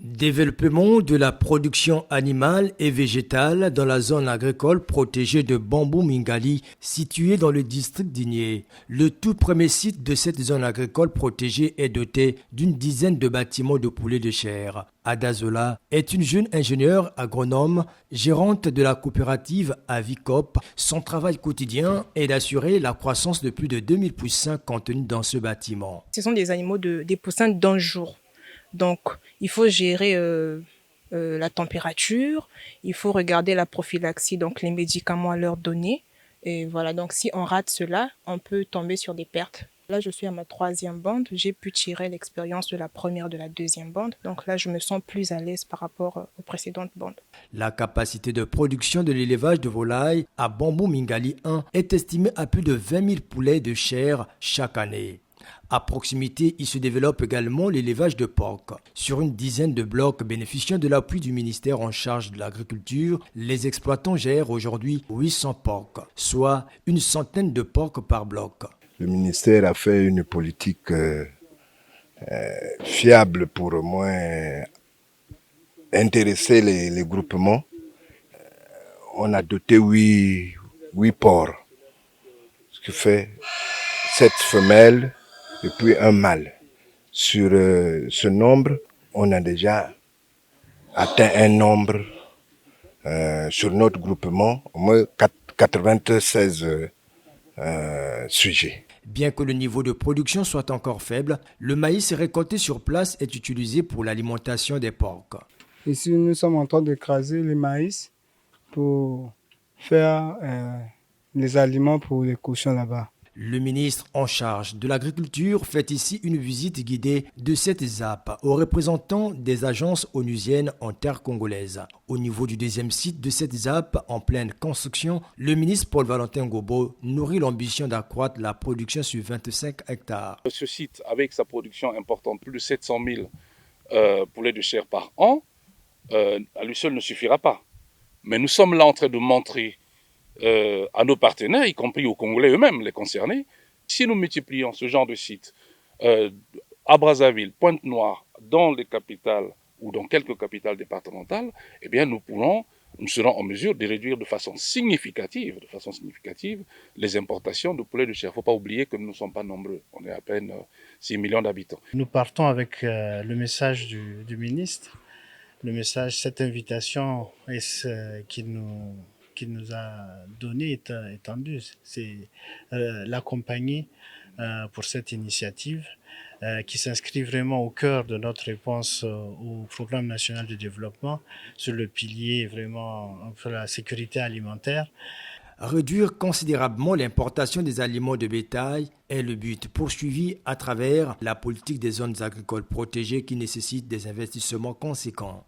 Développement de la production animale et végétale dans la zone agricole protégée de Bambou Mingali, située dans le district d'Igné. Le tout premier site de cette zone agricole protégée est doté d'une dizaine de bâtiments de poulets de chair. Ada Zola est une jeune ingénieure agronome, gérante de la coopérative Avicop. Son travail quotidien est d'assurer la croissance de plus de 2000 poussins contenus dans ce bâtiment. Ce sont des animaux des poussins d'un jour. Donc, il faut gérer la température, il faut regarder la prophylaxie, donc les médicaments à leur donner. Et voilà, donc si on rate cela, on peut tomber sur des pertes. Là, je suis à ma 3e bande. J'ai pu tirer l'expérience de la première, de la 2e bande. Donc là, je me sens plus à l'aise par rapport aux précédentes bandes. La capacité de production de l'élevage de volailles à Bambou Mingali 1 est estimée à plus de 20 000 poulets de chair chaque année. À proximité, il se développe également l'élevage de porcs. Sur une dizaine de blocs bénéficiant de l'appui du ministère en charge de l'agriculture, les exploitants gèrent aujourd'hui 800 porcs, soit une centaine de porcs par bloc. Le ministère a fait une politique fiable pour au moins intéresser les groupements. On a doté 8 porcs, ce qui fait 7 femelles et puis un mâle. Sur ce nombre, on a déjà atteint un nombre sur notre groupement, au moins 96 sujets. Bien que le niveau de production soit encore faible, le maïs récolté sur place est utilisé pour l'alimentation des porcs. Ici, nous sommes en train d'écraser le maïs pour faire les aliments pour les cochons là-bas. Le ministre en charge de l'agriculture fait ici une visite guidée de cette ZAP aux représentants des agences onusiennes en terre congolaise. Au niveau du deuxième site de cette ZAP en pleine construction, le ministre Paul-Valentin Gobo nourrit l'ambition d'accroître la production sur 25 hectares. Ce site, avec sa production importante, plus de 700 000 poulets de chair par an, à lui seul ne suffira pas. Mais nous sommes là en train de montrer à nos partenaires, y compris aux Congolais eux-mêmes, les concernés, si nous multiplions ce genre de sites à Brazzaville, Pointe-Noire, dans les capitales ou dans quelques capitales départementales, eh bien nous serons en mesure de réduire de façon significative les importations de poulets de chair. Il ne faut pas oublier que nous ne sommes pas nombreux, on est à peine 6 millions d'habitants. Nous partons avec le message du ministre, le message, cette invitation qu'il nous a donné est étendu. C'est l'accompagner pour cette initiative qui s'inscrit vraiment au cœur de notre réponse au Programme national de développement sur le pilier vraiment pour la sécurité alimentaire. Réduire considérablement l'importation des aliments de bétail est le but poursuivi à travers la politique des zones agricoles protégées qui nécessite des investissements conséquents.